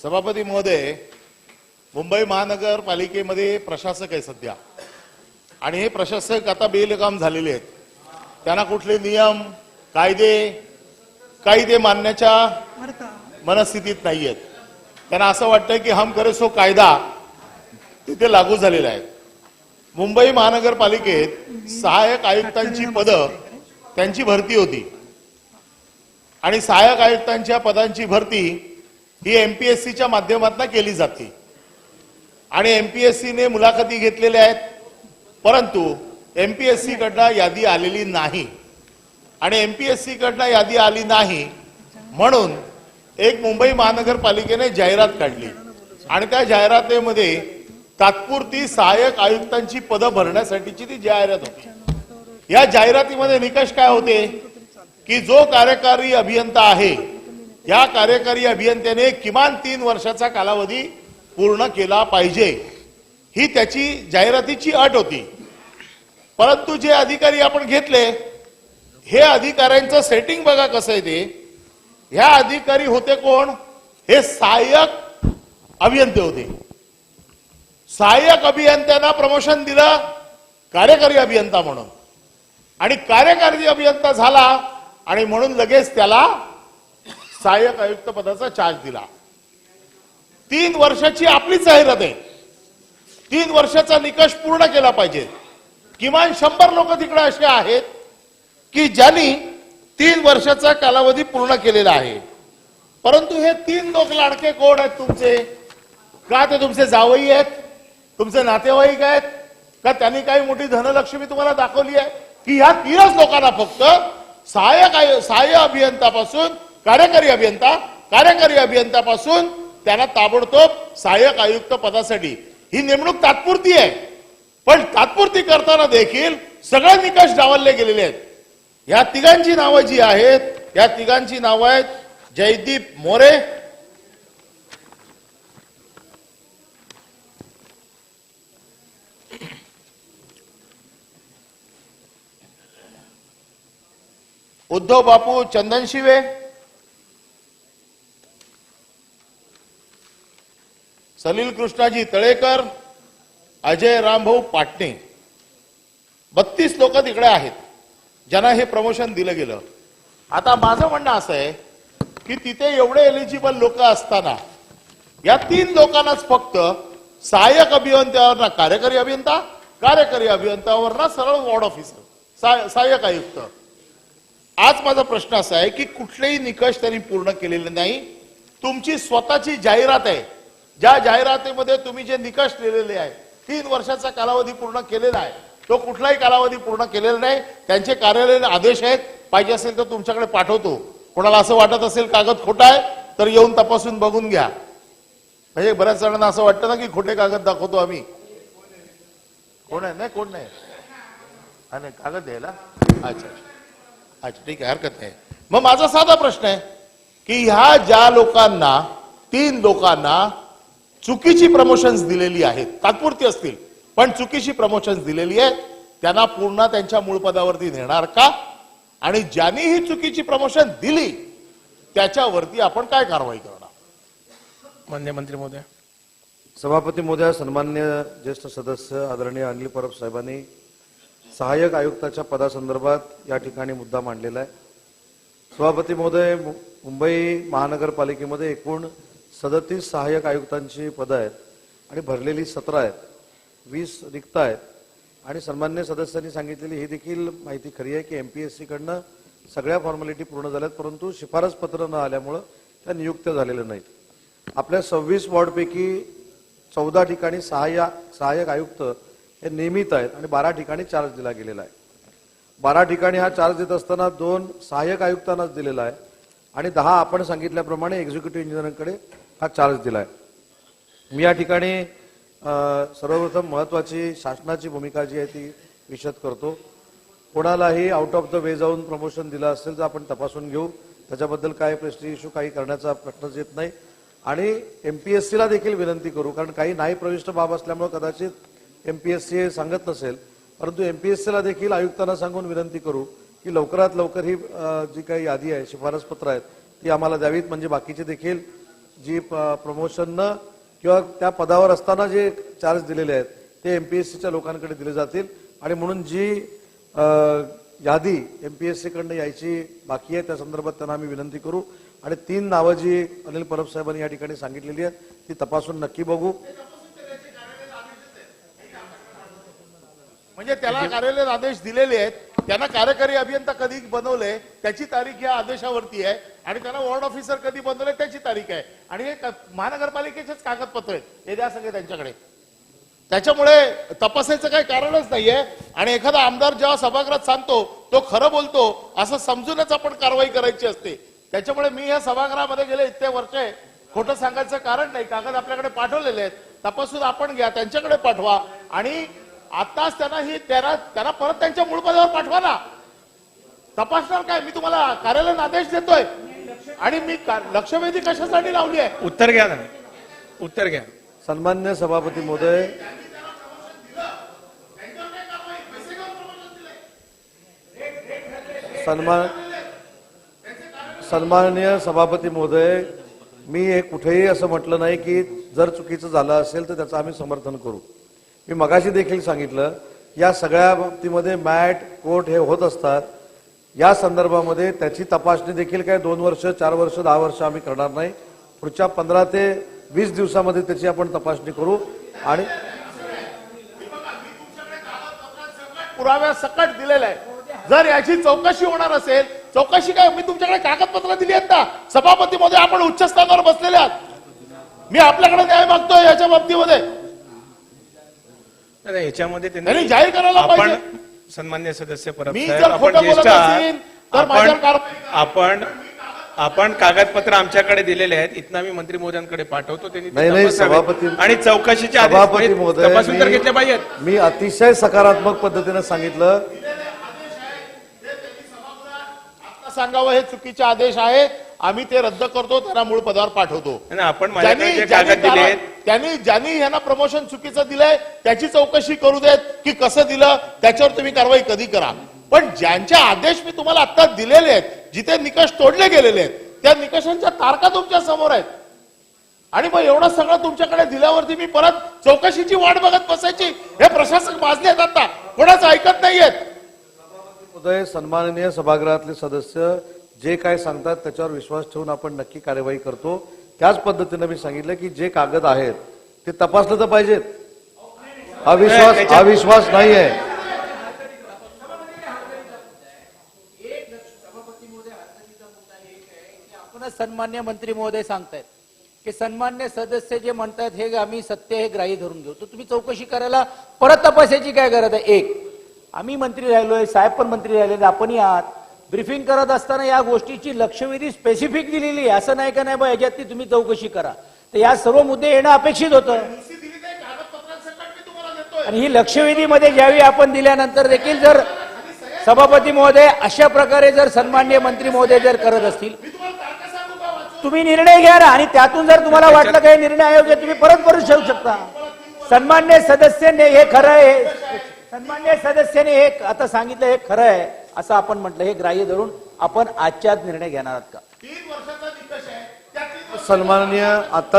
सभापती महोदय, मुंबई महानगरपालिकेमध्ये प्रशासक आहे सध्या आणि हे प्रशासक आता बेलगाम झालेले आहेत. त्यांना कुठले नियम कायदे काही ते मानण्याच्या मनस्थितीत नाहीयेत. त्यांना असं वाटतं की हम करे सो कायदा तिथे लागू झालेला आहे. मुंबई महानगरपालिकेत सहाय्यक आयुक्तांची पदं त्यांची भरती होती आणि सहाय्यक आयुक्तांच्या पदांची भरती ही एमपीएससीच्या माध्यमातून केली जाते आणि एमपीएससीने मुलाखती घेतलेल्या आहेत, परंतु एमपीएससी कडनं यादी आलेली नाही आणि एमपीएससी कडनं यादी आली नाही म्हणून एक मुंबई महानगरपालिकेने जाहिरात काढली आणि त्या जाहिरातीमध्ये तात्पुरती सहाय्यक आयुक्तांची पदं भरण्यासाठीची ती जाहिरात होती. या जाहिरातीमध्ये निकष काय होते की जो कार्यकारी अभियंता आहे या कार्यकारी अभियंत्याने किमान 3 वर्षाचा कालावधी पूर्ण केला पाहिजे, ही त्याची जाहिरातीची अट होती. परंतु जे अधिकारी आपण घेतले हे अधिकाऱ्यांचं सेटिंग बघा कसं आहे ते. ह्या अधिकारी होते कोण? हे सहाय्यक अभियंते होते. सहाय्यक अभियंत्यांना प्रमोशन दिलं कार्यकारी अभियंता म्हणून आणि कार्यकारी अभियंता झाला आणि म्हणून लगेच त्याला सहाय्यक आयुक्त पदाचा चार्ज दिला. 3 वर्षाची आपली जाहिरात आहे. 3 वर्षाचा निकष पूर्ण केला पाहिजे. किमान 100 लोक तिकडे असे आहेत की ज्यांनी 3 वर्षाचा कालावधी पूर्ण केलेला आहे. परंतु हे 3 लोक लाडके कोण आहेत तुमचे? का ते तुमचे जावई आहेत, तुमचे नातेवाईक आहेत का? त्यांनी काही मोठी धनलक्ष्मी तुम्हाला दाखवली आहे की ह्या 3च लोकांना फक्त सहाय्य अभियंतापासून कार्यकारी अभियंतापासून त्यांना ताबडतोब सहाय्यक आयुक्त पदासाठी ही नेमणूक तात्पुरती आहे. पण तात्पुरती करताना देखील सगळे निकष डावलले गेलेले आहेत. या तिघांची नावं जी आहेत, या तिघांची नावं आहेत जयदीप मोरे, उद्धव बापू चंदनशिवे, सलील कृष्णाजी तळेकर, अजय रामभाऊ पाटणे. 32 लोक तिकडे आहेत ज्यांना हे प्रमोशन दिलं गेलं. आता माझं म्हणणं असं आहे की तिथे एवढे एलिजिबल लोक असताना या 3 लोकांनाच फक्त सहाय्यक अभियंत्यावरना कार्यकारी अभियंत्यावरना सरळ वॉर्ड ऑफिसर सहाय्यक आयुक्त. आज माझा प्रश्न असा आहे की कुठलेही निकष त्यांनी पूर्ण केलेले नाही. तुमची स्वतःची जाहिरात आहे, ज्या जाहिरातीमध्ये तुम्ही जे निकष लिहिलेले आहे 3 वर्षाचा कालावधी पूर्ण केलेला आहे, तो कुठलाही कालावधी पूर्ण केलेला नाही. त्यांचे कार्यालयीन आदेश आहेत, पाहिजे असेल तर तुमच्याकडे पाठवतो. कोणाला असं वाटत असेल कागद खोटा आहे तर येऊन तपासून बघून घ्या. म्हणजे बऱ्याच जणांना असं वाटतं ना की खोटे कागद दाखवतो आम्ही. कोण आहे? नाही कोण नाही. आणि कागद द्यायला अच्छा अच्छा ठीक आहे, हरकत नाही. मग माझा साधा प्रश्न आहे की ह्या ज्या लोकांना 3 लोकांना चुकीची प्रमोशन्स दिलेली आहेत, तात्पुरती असतील पण चुकीची प्रमोशन्स दिलेली आहेत, त्यांना पुन्हा त्यांच्या मूळ पदावरती नेणार का? आणि ज्यांनी ही चुकीची प्रमोशन दिली त्याच्यावरती आपण काय कारवाई करणार? माननीय मंत्री महोदय. सभापती महोदय, सन्मान्य ज्येष्ठ सदस्य आदरणीय अनिल परब साहेबांनी सहाय्यक आयुक्ताच्या पदासंदर्भात या ठिकाणी मुद्दा मांडलेला आहे. सभापती महोदय, मुंबई महानगरपालिकेमध्ये एकूण 37 सहाय्यक आयुक्तांची पदं आहेत आणि भरलेली 17 आहेत. 20 रिक्त आहेत आणि सन्मान्य सदस्यांनी सांगितलेली ही देखील माहिती खरी आहे की एमपीएससी कडनं सगळ्या फॉर्मॅलिटी पूर्ण झाल्यात, परंतु शिफारस पत्र न आल्यामुळं त्या नियुक्त्या झालेल्या नाहीत. आपल्या 26 वॉर्डपैकी 14 ठिकाणी सहाय्यक आयुक्त हे नियमित आहेत आणि 12 ठिकाणी चार्ज दिला गेलेला आहे. 12 ठिकाणी हा चार्ज देत असताना 2 सहाय्यक आयुक्तांनाच दिलेला आहे आणि 10 आपण सांगितल्याप्रमाणे एक्झिक्युटिव्ह इंजिनिअरांकडे हा चार्ज दिला आहे. मी या ठिकाणी सर्वप्रथम महत्वाची शासनाची भूमिका जी आहे ती विशद करतो. कोणालाही आउट ऑफ द वे जाऊन प्रमोशन दिलं असेल तर आपण तपासून घेऊ, त्याच्याबद्दल काय प्रेस्टिज इश्यू काही करण्याचा प्रश्नच येत नाही. आणि एमपीएससीला देखील विनंती करू, कारण काही नाही प्रविष्ट बाब असल्यामुळे कदाचित एमपीएससी सांगत नसेल, परंतु एमपीएससीला देखील आयुक्तांना सांगून विनंती करू की लवकरात लवकर ही जी काही यादी आहे, शिफारस पत्र आहेत ती आम्हाला द्यावीत, म्हणजे बाकीचे देखील जी प्रमोशननं किंवा त्या पदावर असताना जे चार्ज दिलेले आहेत ते एमपीएससीच्या लोकांकडे दिले जातील आणि म्हणून जी यादी एमपीएससी कडनं यायची बाकी आहे त्या संदर्भात त्यांना आम्ही विनंती करू आणि 3 नावं जी अनिल परब साहेबांनी या ठिकाणी सांगितलेली आहेत ती तपासून नक्की बघू. म्हणजे त्याला कार्यालयीन आदेश दिलेले आहेत, त्यांना कार्यकारी अभियंता कधी बनवले त्याची तारीख या आदेशावरती आहे आणि त्यांना वॉर्ड ऑफिसर कधी बनवले त्याची तारीख आहे आणि हे महानगरपालिकेचेच कागदपत्र आहेत, हे द्या सगळे त्यांच्याकडे. त्याच्यामुळे तपासायचं काही कारणच नाहीये आणि एखादा आमदार जेव्हा सभागृहात सांगतो तो खरं बोलतो असं समजूनच आपण कारवाई करायची असते. त्याच्यामुळे मी या सभागृहामध्ये गेले इतके वर्ष खोटं सांगायचं कारण नाही. कागद आपल्याकडे पाठवलेले आहेत, तपासून आपण घ्या, त्यांच्याकडे पाठवा आणि आताच त्यांना परत त्यांच्या मूळ पदावर पाठवा ना. तपासणार काय? मी तुम्हाला कार्यालयीन आदेश देतोय आणि मी लक्षवेधी कशासाठी लावली आहे? उत्तर घ्या ना, उत्तर घ्या. सन्मान्य सभापती महोदय, सन्माननीय सभापती महोदय, मी हे कुठेही असं म्हटलं नाही की जर चुकीचं झालं असेल तर त्याचं आम्ही समर्थन करू. मी मगाशी देखील सांगितलं या सगळ्या बाबतीमध्ये मॅट कोर्ट हे होत असतात. या संदर्भामध्ये त्याची तपासणी देखील काय 2 वर्ष 4 वर्ष 10 वर्ष आम्ही करणार नाही. पुढच्या 15 ते 20 दिवसामध्ये त्याची आपण तपासणी करू आणि पुराव्या सकट दिलेला आहे. जर याची चौकशी होणार असेल, चौकशी काय, मी तुमच्याकडे कागदपत्र दिली आहेत ना सभापती महोदय, आपण उच्च स्थानावर बसलेले आहात. मी आपल्याकडे न्याय मागतोय याच्या बाबतीमध्ये. याच्यामध्ये त्यांनी जाहीर करायला आपण पाहिजे. सन्मान्य सदस्य परब मी साहेब, जर आपण खोटं ज्येष्ठ बोलत असेल तर आहात. माझ्यावर कारवाई आपण कागदपत्र आमच्याकडे दिलेले आहेत, इथनं आम्ही मंत्री महोदयांकडे पाठवतो, त्यांनी ते नाही तपासावेत. सभापती आणि चौकशीचे आदेश सभापती महोदय, तपासून तर घेतले पाहिजेत. मी अतिशय सकारात्मक पद्धतीने सांगितलं. सांगावं हे चुकीचे आदेश आहेत, आम्ही ते रद्द करतो, त्यांना मूळ पदावर पाठवतो. आणि आपण माझ्याकडे जे कागद दिले आहेत ज्यांनी यांना प्रमोशन चुकीचं दिलंय त्याची चौकशी करू देत की कसं दिलं त्याच्यावर तुम्ही कारवाई कधी करा. पण ज्यांचे आदेश मी तुम्हाला आता दिलेले आहेत, जिथे निकष तोडले गेलेले आहेत, त्या निकषांच्या तारखा तुमच्या समोर आहेत आणि मग एवढं सगळं तुमच्याकडे दिल्यावरती मी परत चौकशीची वाट बघत बसायची? हे प्रशासक माजले आहेत, आता कोणाचं ऐकत नाहीयेत. महोदय, सन्माननीय सभागृहातले सदस्य जे काय सांगतात त्याच्यावर विश्वास ठेवून आपण नक्की कार्यवाही करतो. त्याच पद्धतीने मी सांगितलं की जे कागद आहेत ते तपासलं तर पाहिजेत. अविश्वास नाही आहे. आपणच सन्मान्य मंत्री महोदय सांगतायत की सन्मान्य सदस्य जे म्हणतात हे आम्ही सत्य हे ग्राह्य धरून घेऊ, तर तुम्ही चौकशी करायला परत तपासायची काय गरज आहे? आम्ही मंत्री राहिलोय, साहेब पण मंत्री राहिले, आपणही आहात. ब्रीफिंग करत असताना या गोष्टीची लक्षवेधी स्पेसिफिक दिलेली आहे, असं नाही का नाही बा याच्यातली तुम्ही चौकशी करा. तर या सर्व मुद्दे येणं अपेक्षित होतं आणि ही लक्षवेधीमध्ये ज्यावेळी आपण दिल्यानंतर देखील जर सभापती महोदय अशा प्रकारे जर सन्मान्य मंत्री महोदय जर करत असतील, तुम्ही निर्णय घ्या ना आणि त्यातून जर तुम्हाला वाटलं काही निर्णय अयोग्य तुम्ही परत करू शकता. सन्मान्य सदस्याने हे खरं आहे, सन्मान्य सदस्याने हे आता सांगितलं हे खरं आहे असं आपण म्हटलं, हे ग्राह्य धरून आपण आजच्याच निर्णय घेणार आहात का?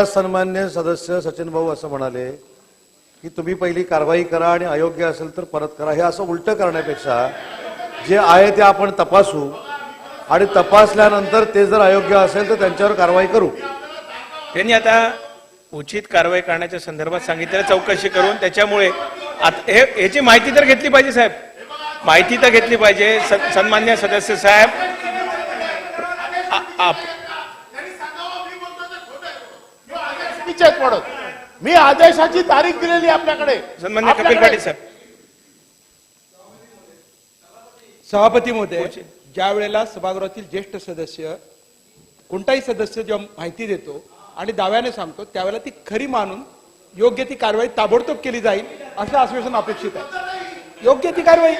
सन्मान्य सदस्य सचिन भाऊ असं म्हणाले की तुम्ही पहिली कारवाई करा आणि अयोग्य असेल तर परत करा. हे असं उलट करण्यापेक्षा जे आहे ते आपण तपासू आणि तपासल्यानंतर ते जर अयोग्य असेल तर त्यांच्यावर कारवाई करू. त्यांनी आता उचित कारवाई करण्याच्या संदर्भात सांगितलं, चौकशी करून त्याच्यामुळे याची माहिती तर घेतली पाहिजे साहेब, माहिती तर घेतली पाहिजे. सन्मान्य सदस्य साहेब, मी आदेशाची तारीख दिलेली आपल्याकडे. सन्मान्य कपिल पाटील साहेब. सभापती महोदय, ज्या वेळेला सभागृहातील ज्येष्ठ सदस्य कोणताही सदस्य जेव्हा माहिती देतो आणि दाव्याने सांगतो त्यावेळेला ती खरी मानून योग्य ती कारवाई ताबडतोब केली जाईल असं आश्वासन अपेक्षित आहे. योग्य ती कारवाई,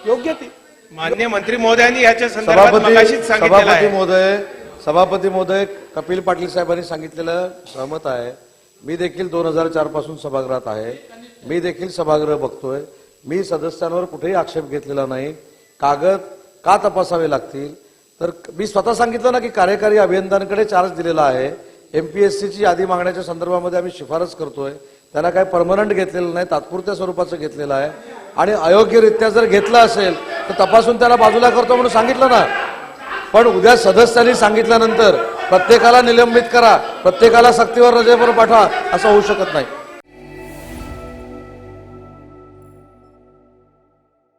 योग्य ती मान्य मंत्री महोदयांनी याच्या संदर्भात मगाशीच सांगितलेलं आहे. सभापती महोदय, कपिल पाटील साहेबांनी सांगितलेलं सहमत आहे. मी देखील 2004 पासून सभागृहात आहे, मी देखील सभागृह बघतोय. मी सदस्यांवर कुठेही आक्षेप घेतलेला नाही. कागद का तपासावे लागतील तर मी स्वतः सांगितलं ना की कार्यकारी अभियंत्यांकडे चार्ज दिलेला आहे. एमपीएससीची यादी मागण्याच्या संदर्भामध्ये आम्ही शिफारस करतोय. त्याला काही परमनंट घेतलेलं नाही, तात्पुरत्या स्वरूपाचं घेतलेलं आहे. आणि अयोग्यरित्या जर घेतलं असेल तर तपासून त्याला बाजूला करतो म्हणून सांगितलं ना. पण उद्या सदस्यांनी सांगितल्यानंतर प्रत्येकाला निलंबित करा, प्रत्येकाला सक्तीवर रजेवर पाठवा असं होऊ शकत नाही.